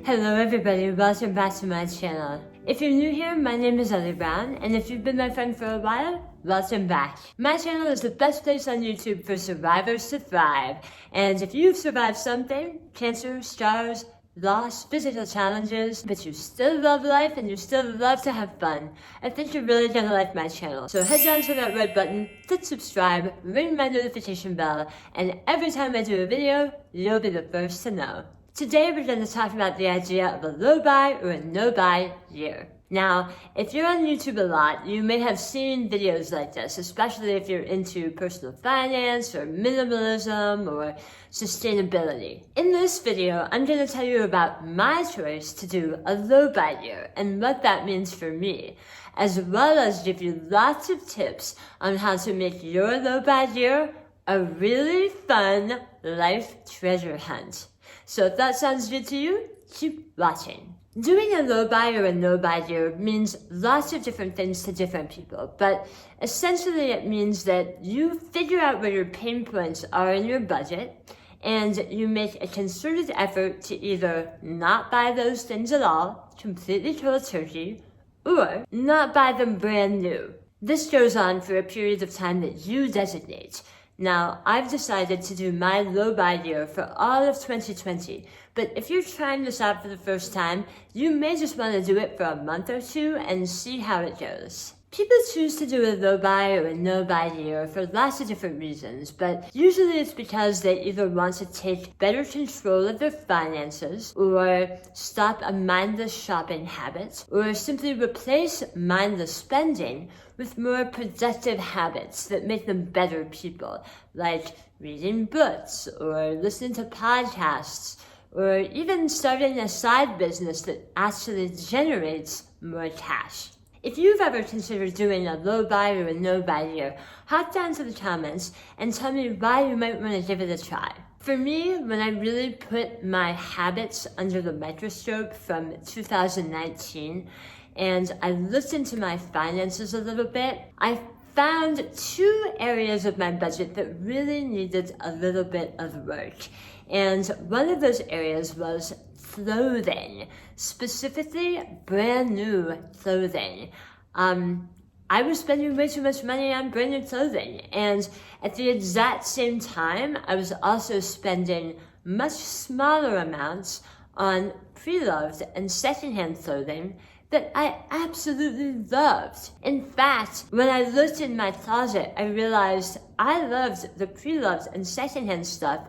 Hello everybody, welcome back to my channel. If you're new here, my name is Ellie Brown, and if you've been my friend for a while, welcome back. My channel is the best place on YouTube for survivors to thrive, and if you've survived something, cancer, scars, loss, physical challenges, but you still love life and you still love to have fun, I think you're really gonna like my channel. So head down to that red button, click subscribe, ring my notification bell, and every time I do a video, you'll be the first to know. Today we're going to talk about the idea of a low buy or a no buy year. Now, if you're on YouTube a lot, you may have seen videos like this, especially if you're into personal finance or minimalism or sustainability. In this video, I'm going to tell you about my choice to do a low buy year and what that means for me, as well as give you lots of tips on how to make your low buy year a really fun life treasure hunt. So if that sounds good to you, keep watching. Doing a low buy or a no buy year means lots of different things to different people, but essentially it means that you figure out where your pain points are in your budget and you make a concerted effort to either not buy those things at all, completely cold turkey, or not buy them brand new. This goes on for a period of time that you designate. Now, I've decided to do my low buy year for all of 2020, but if you're trying this out for the first time, you may just want to do it for a month or two and see how it goes. People choose to do a low buy or a no buy year for lots of different reasons, but usually it's because they either want to take better control of their finances, or stop a mindless shopping habit, or simply replace mindless spending with more productive habits that make them better people, like reading books, or listening to podcasts, or even starting a side business that actually generates more cash. If you've ever considered doing a low buy or a no buy year, hop down to the comments and tell me why you might want to give it a try. For me, when I really put my habits under the microscope from 2019 and I looked into my finances a little bit, I found two areas of my budget that really needed a little bit of work. And one of those areas was clothing, specifically brand new clothing. I was spending way too much money on brand new clothing, and at the exact same time, I was also spending much smaller amounts on pre-loved and secondhand clothing that I absolutely loved. In fact, when I looked in my closet, I realized I loved the pre-loved and secondhand stuff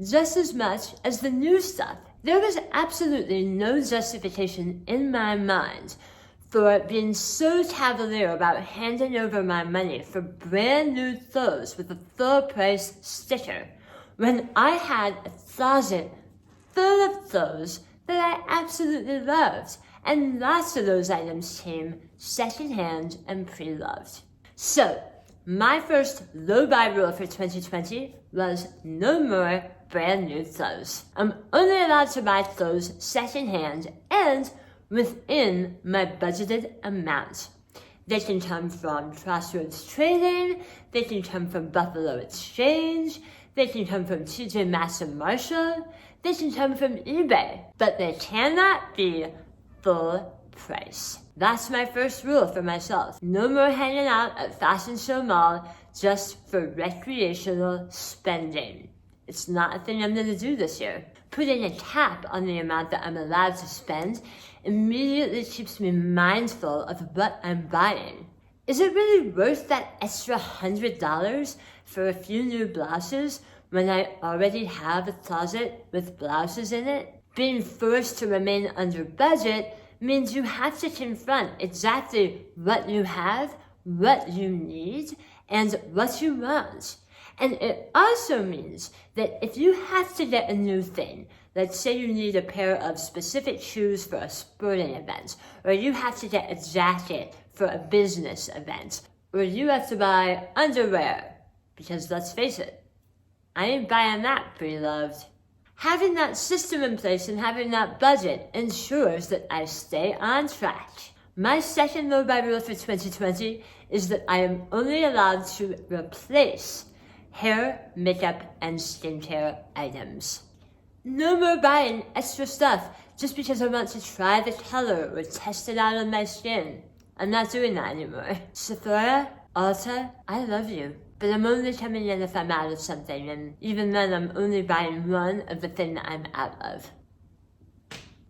just as much as the new stuff. There was absolutely no justification in my mind for being so cavalier about handing over my money for brand new clothes with a full price sticker when I had a closet full of clothes that I absolutely loved, and lots of those items came secondhand and pre-loved. So, my first low buy rule for 2020 was no more brand new clothes. I'm only allowed to buy clothes secondhand and within my budgeted amount. They can come from Crossroads Trading, they can come from Buffalo Exchange, they can come from TJ Maxx and Marshall, they can come from eBay, but they cannot be full price. That's my first rule for myself. No more hanging out at Fashion Show Mall just for recreational spending. It's not a thing I'm going to do this year. Putting a cap on the amount that I'm allowed to spend immediately keeps me mindful of what I'm buying. Is it really worth that extra $100 for a few new blouses when I already have a closet with blouses in it? Being forced to remain under budget means you have to confront exactly what you have, what you need, and what you want. And it also means that if you have to get a new thing, let's say you need a pair of specific shoes for a sporting event, or you have to get a jacket for a business event, or you have to buy underwear, because let's face it, I ain't buying that pre-loved. Having that system in place and having that budget ensures that I stay on track. My second low buy rule for 2020 is that I am only allowed to replace hair, makeup, and skincare items. No more buying extra stuff just because I want to try the color or test it out on my skin. I'm not doing that anymore. Sephora, Ulta, I love you. But I'm only coming in if I'm out of something, and even then I'm only buying one of the thing that I'm out of.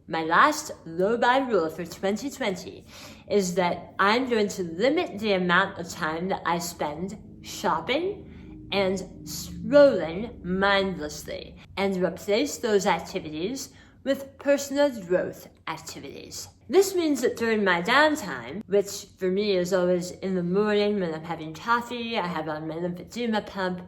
My last low-buy rule for 2020 is that I'm going to limit the amount of time that I spend shopping and scrolling mindlessly, and replace those activities with personal growth activities. This means that during my downtime, which for me is always in the morning when I'm having coffee, I have on my lymphedema pump,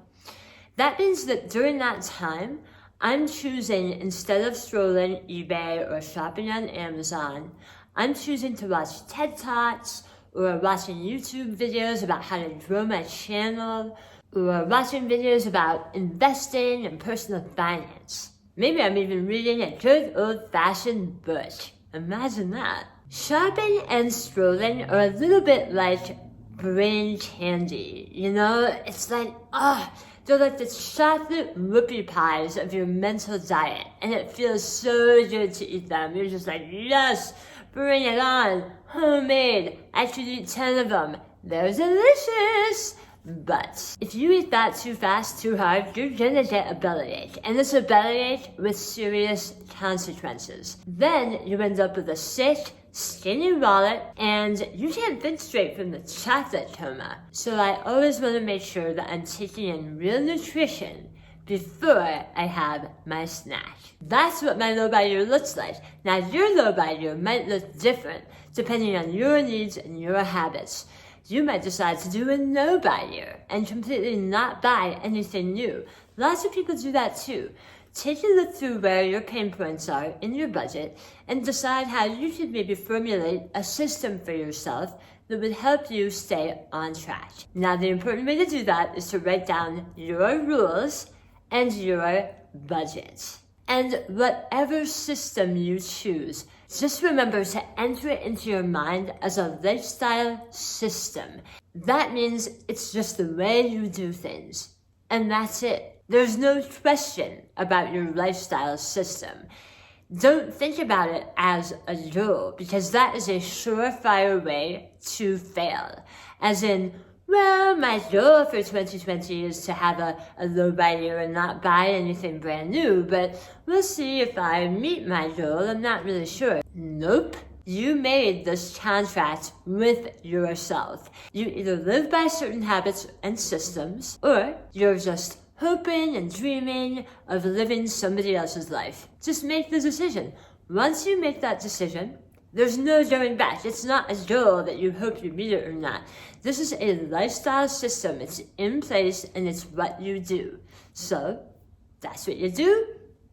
that means that during that time, I'm choosing, instead of scrolling eBay or shopping on Amazon, I'm choosing to watch TED Talks or watching YouTube videos about how to grow my channel or watching videos about investing and personal finance. Maybe I'm even reading a good old-fashioned book. Imagine that. Shopping and scrolling are a little bit like brain candy, you know? It's like, they're like the chocolate whoopie pies of your mental diet, and it feels so good to eat them. You're just like, yes, bring it on. Homemade. I could eat 10 of them. They're delicious. But if you eat that too fast, too hard, you're gonna get a bellyache. And it's a bellyache with serious consequences. Then you end up with a sick, skinny wallet, and you can't think straight from the chocolate coma. So I always want to make sure that I'm taking in real nutrition before I have my snack. That's what my low-buy year looks like. Now your low-buy year might look different depending on your needs and your habits. You might decide to do a no-buy year and completely not buy anything new. Lots of people do that too. Take a look through where your pain points are in your budget and decide how you could maybe formulate a system for yourself that would help you stay on track. Now, the important way to do that is to write down your rules and your budget. And whatever system you choose, just remember to enter it into your mind as a lifestyle system. That means it's just the way you do things. And that's it. There's no question about your lifestyle system. Don't think about it as a goal, because that is a surefire way to fail. As in, well, my goal for 2020 is to have a low-buy year and not buy anything brand new, but we'll see if I meet my goal. I'm not really sure. Nope. You made this contract with yourself. You either live by certain habits and systems, or you're just hoping and dreaming of living somebody else's life. Just make the decision. Once you make that decision, there's no going back. It's not a goal that you hope you meet it or not. This is a lifestyle system. It's in place and it's what you do. So that's what you do,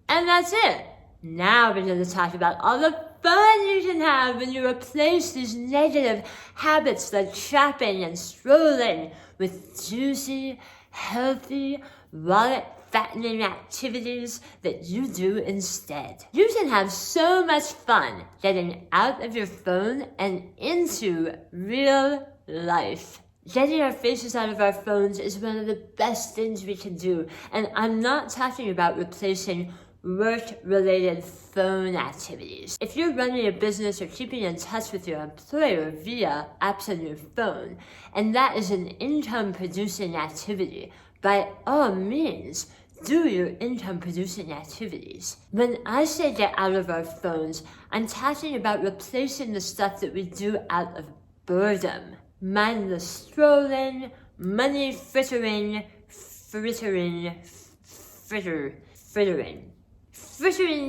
and that's it. Now we're going to talk about all the fun you can have when you replace these negative habits like shopping and scrolling with juicy, healthy, wallet-fattening activities that you do instead. You can have so much fun getting out of your phone and into real life. Getting our faces out of our phones is one of the best things we can do. And I'm not talking about replacing work-related phone activities. If you're running a business or keeping in touch with your employer via apps on your phone, and that is an income-producing activity, by all means, do your income-producing activities. When I say get out of our phones, I'm talking about replacing the stuff that we do out of boredom. Mindless scrolling, money frittering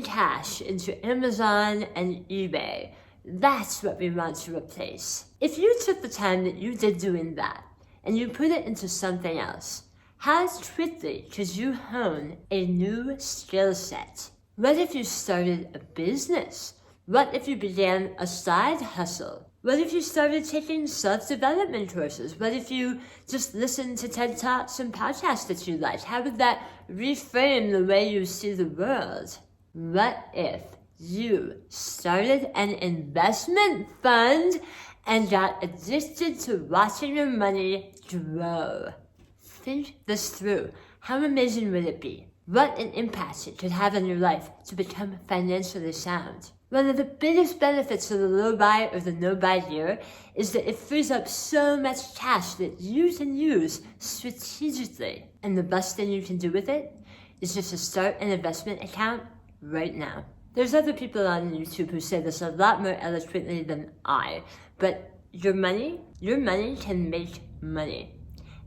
cash into Amazon and eBay. That's what we want to replace. If you took the time that you did doing that and you put it into something else, how quickly could you hone a new skill set? What if you started a business? What if you began a side hustle? What if you started taking self-development courses? What if you just listened to TED Talks and podcasts that you like? How would that reframe the way you see the world? What if you started an investment fund and got addicted to watching your money grow? Think this through. How amazing would it be? what an impact it could have on your life to become financially sound. One of the biggest benefits of the low buy or the no buy year is that it frees up so much cash that you can use strategically. And the best thing you can do with it is just to start an investment account right now. There's other people on YouTube who say this a lot more eloquently than I, but your money can make money.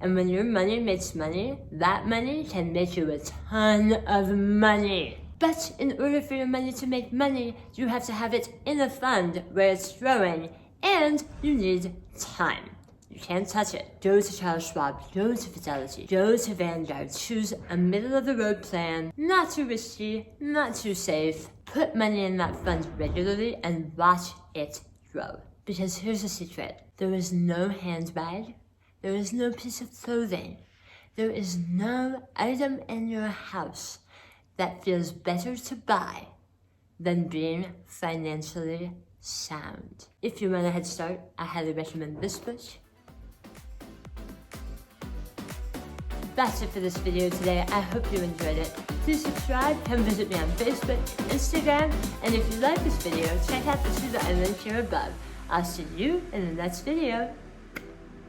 And when your money makes money, that money can make you a ton of money. But in order for your money to make money, you have to have it in a fund where it's growing, and you need time. You can't touch it. Go to Charles Schwab, go to Fidelity, go to Vanguard. Choose a middle-of-the-road plan, not too risky, not too safe. Put money in that fund regularly and watch it grow. Because here's the secret. There is no handbag. There is no piece of clothing. There is no item in your house that feels better to buy than being financially sound. If you want a head start, I highly recommend this book. That's it for this video today. I hope you enjoyed it. Please subscribe, come visit me on Facebook, Instagram, and if you like this video, check out the two that I link here above. I'll see you in the next video.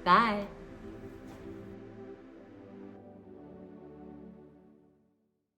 Bye.